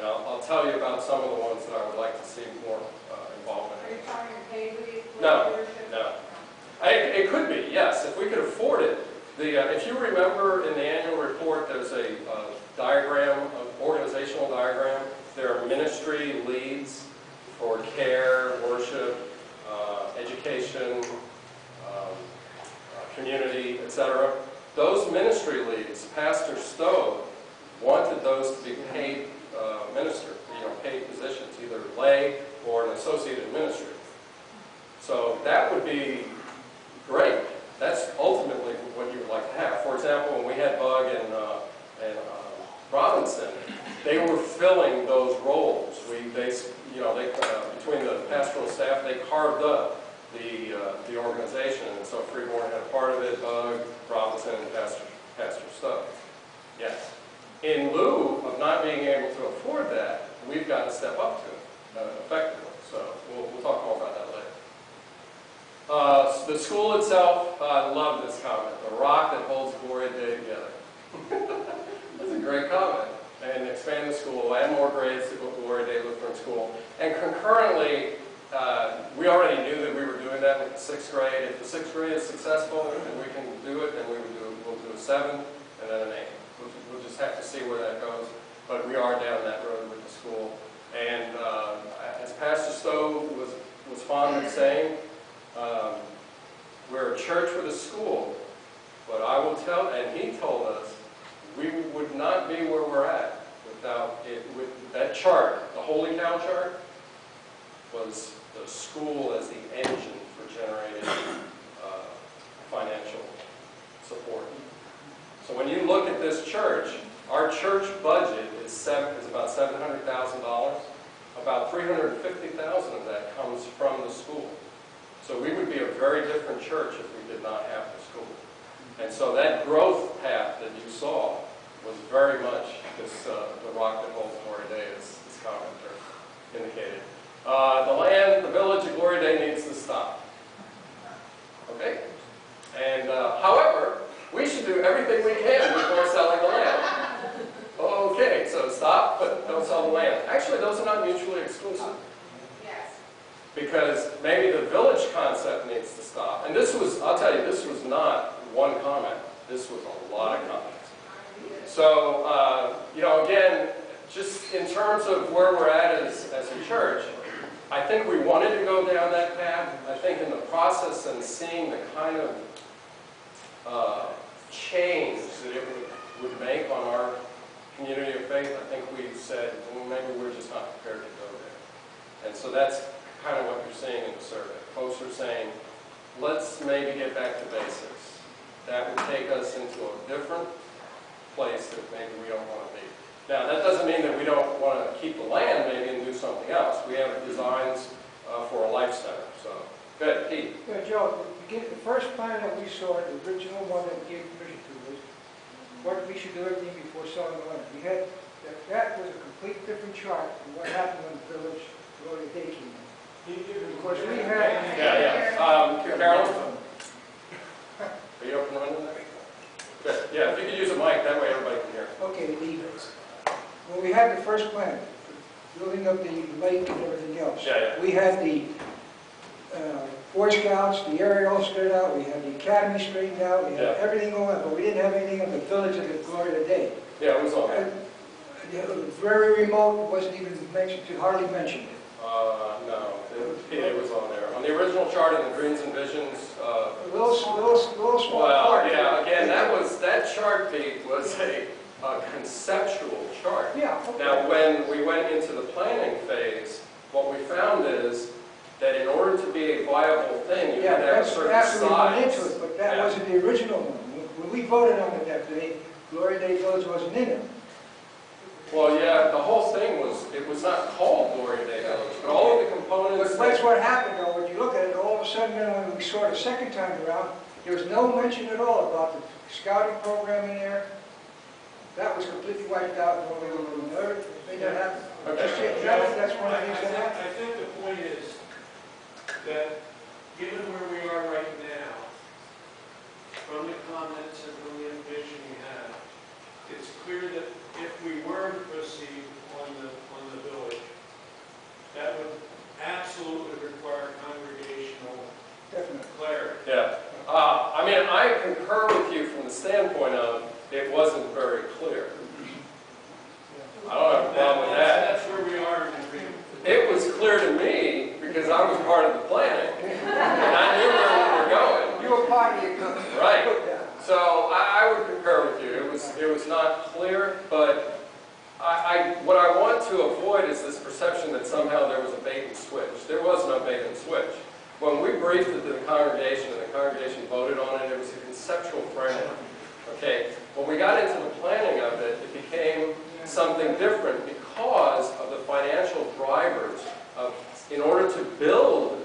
And I'll tell you about some of the ones that I would like to see more involvement Are in. you talking paid leave? No, leadership? no. It could be, yes, if we could afford it. If you remember in the annual report, there's a diagram, an organizational diagram. There are ministry leads for care, worship, education, community, etc. Those ministry leads, Pastor Stowe wanted those to be paid minister, paid positions, either lay or an associated ministry. So that would be great. That's ultimately what you would like to have. For example, when we had Bug and Robinson, they were filling those roles. Between the pastoral staff, they carved up the organization, and so Freeborn had a part of it. Bug, Robinson, and Pastor Stowe. Yes. In lieu of not being able to afford that, we've got to step up to it effectively. So we'll talk more about that later. The school itself, I love this comment. The rock that holds Gloria Day together. That's a great comment. And expand the school, add more grades to Gloria Day Lutheran School. And concurrently, we already knew that we were doing that with the 6th grade. If the 6th grade is successful and we can do it, then we'll do a 7 and then an 8. We'll just have to see where that goes. But we are down that road with the school. And as Pastor Stowe was fond of saying, we're a church with a school. But I will tell, and he told us, we would not be where we're at without it. With that chart, the Holy Cow chart, was the school as the engine for generating financial support. So when you look at this church, our church budget is about $700,000. About $350,000 of that comes from the school. So we would be a very different church if we did not have the school. And so that growth path that you saw was very much the rock that holds Gloria Day, as this commenter indicated. The village of Gloria Day needs to stop. Okay? And however, we should do everything we can before selling the land. Okay, so stop, but don't sell the land. Actually, those are not mutually exclusive. Yes. Because maybe the village concept needs to stop. And this was, I'll tell you, this was not one comment. This was a lot of comments. So, again, just in terms of where we're at as a church, I think we wanted to go down that path. I think in the process and seeing the kind of change that it would make on our community of faith, I think we said, well, maybe we're just not prepared to go there. And so that's kind of what you're seeing in the survey. Folks are saying, let's maybe get back to basics. That would take us into a different place that maybe we don't want to be. Now, that doesn't mean that we don't want to keep the land maybe and do something else. We have designs for a life center. So, good, Pete. Yeah, Joe, the first plan that we saw, the original one that we gave permission to, was what we should do everything before selling the land. We had that was a complete different chart from what happened when the village Gloria Day came in. Of course, we had. Carolyn, are you open running there? Good. Yeah, if you could use a mic, that way everybody can hear. Okay, when we had the first plan, building up the lake and everything else, we had the Boy Scouts, the area all straightened out, we had the academy straightened out, we had everything going on, but we didn't have anything of the village of the Gloria Day. Yeah, it was on there. It was very remote, it wasn't even mentioned, hardly mentioned. No, it was on there. On the original chart in the Dreams and Visions. A little small part. Yeah, again, that chart, Pete, was a conceptual chart. Yeah. Okay. Now, when we went into the planning phase, what we found is that in order to be a viable thing, you had to have a certain size. Into it, but that wasn't the original one. When we voted on it that day, Gloria Day Village wasn't in it. Well, yeah, the whole thing it was not called Gloria Day Village, but all of the components. But that's what happened, though. When you look at it, all of a sudden, when we saw it the second time around, there was no mention at all about the scouting program in there. That was completely wiped out. When we never made that happen. Okay. That's one of the things that happened. I think the point is that given where we are right now, from the comments and from the envision we have, it's clear that if we were to proceed on the what I want to avoid is this perception that somehow there was a bait and switch. There was no bait and switch. When we briefed it to the congregation and the congregation voted on it, it was a conceptual framework. Okay? When we got into the planning of it, it became something different because of the financial drivers of, in order to build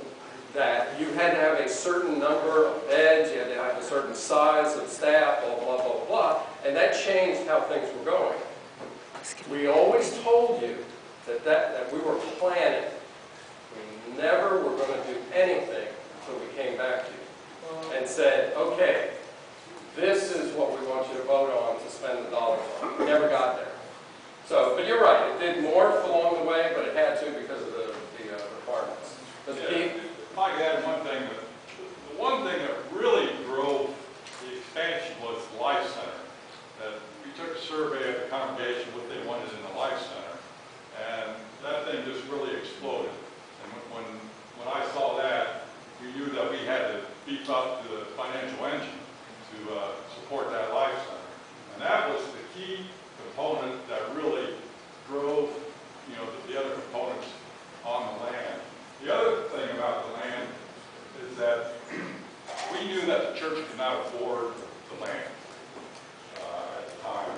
that, you had to have a certain number of beds, you had to have a certain size of staff, blah, blah, blah, blah, and that changed how things were going. We always told you that we were planning. We never were going to do anything until we came back to you and said, okay, this is what we want you to vote on to spend the dollars on. We never got there. So, but you're right, it did morph along the way, but it had to because of the requirements. If I could add one thing, the one thing that really drove the expansion was the Life Center. That we took a survey of the congregation, what they wanted in the Life Center, and that thing just really exploded. And when I saw that, we knew that we had to beef up the financial engine to support that Life Center. And that was the key component that really drove, you know, the other components on the land. The other thing about the land is that we knew that the church could not afford the land at the time.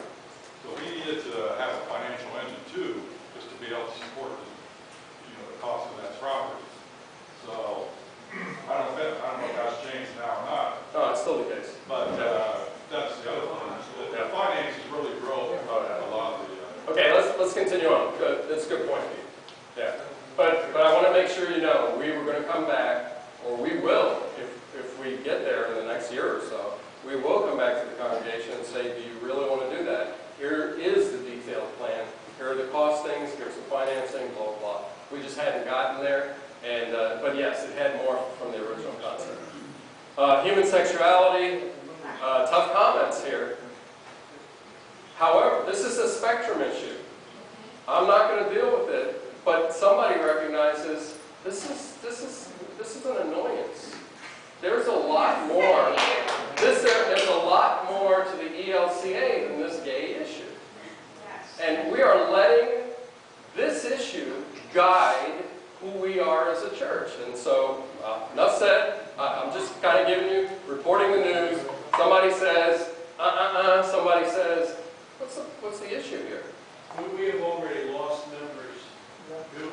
So we needed to have a financial engine too, just to be able to support the cost of that property. So I don't know if that's changed now or not. No, it's still the case. But that's the other thing. The finances really drove a lot of the. Okay, let's continue on. Good. That's a good point, Pete. Yeah. But I want to make sure you know we were going to come back, or we will, if we get there in the next year or so, we will come back to the congregation and say, do you really want to do that? Here is the detailed plan. Here are the costings. Here's the financing, blah, blah, blah. We just hadn't gotten there. And, but yes, it had more from the original concept. Human sexuality, tough comments here. However, this is a spectrum issue. I'm not going to deal with it. But somebody recognizes this is an annoyance. There's a lot more. There's a lot more to the ELCA than this gay issue. And we are letting this issue guide who we are as a church. And so, enough said. I'm just kind of giving you, reporting the news. Somebody says, somebody says, what's the issue here? We have already lost members who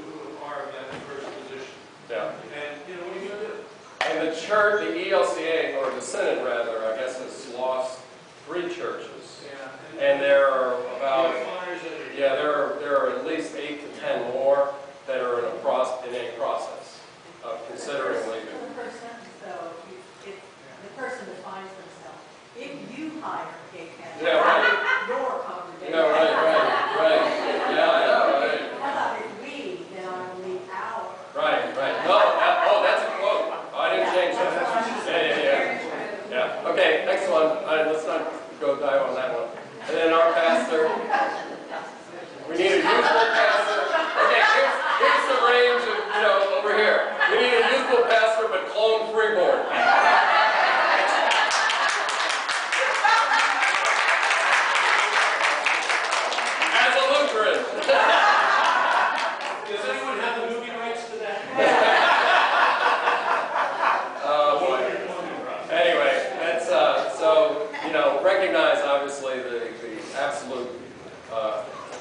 are in that first position. Yeah. And, you know, what are you going to do? And the church, the ELCA, or the Synod rather, I guess, has lost 3 churches. Yeah. And there are about, there are at least 8 to 10 more that are in a process of considering leaving. The first sentence, though, if the person defines themselves. If you hire a gay candidate, Yeah, right. your congregation. No, right. Yeah, I know, right. How about if we, then I will leave our. Right. No, that's a quote. Oh, I didn't change that. Yeah. Okay, next one. Let's not go dive on that one. And then our pastor. We need a youthful pastor. Okay, here's the range of, over here. We need a youthful pastor, but clone freeborn. As a Lutheran. Does anyone have the movie rights to that? Oh boy. Anyway, that's so recognize obviously the absolute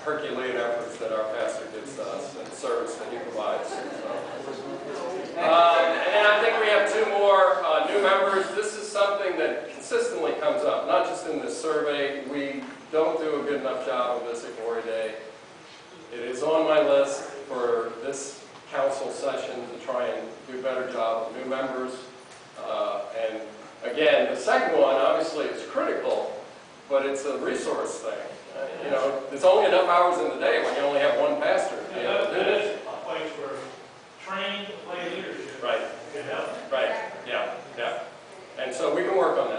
Herculean efforts that our pastor gives to us and the service that he provides. And I think we have 2 more new members. This is something that consistently comes up, not just in this survey. We don't do a good enough job of this at Glory Day. It is on my list for this council session to try and do a better job with new members. And again, the second one obviously is critical, but it's a resource thing. There's only enough hours in the day when you only have one pastor. That is a place where trained lay leadership. Right. Right. Yeah. And so we can work on that.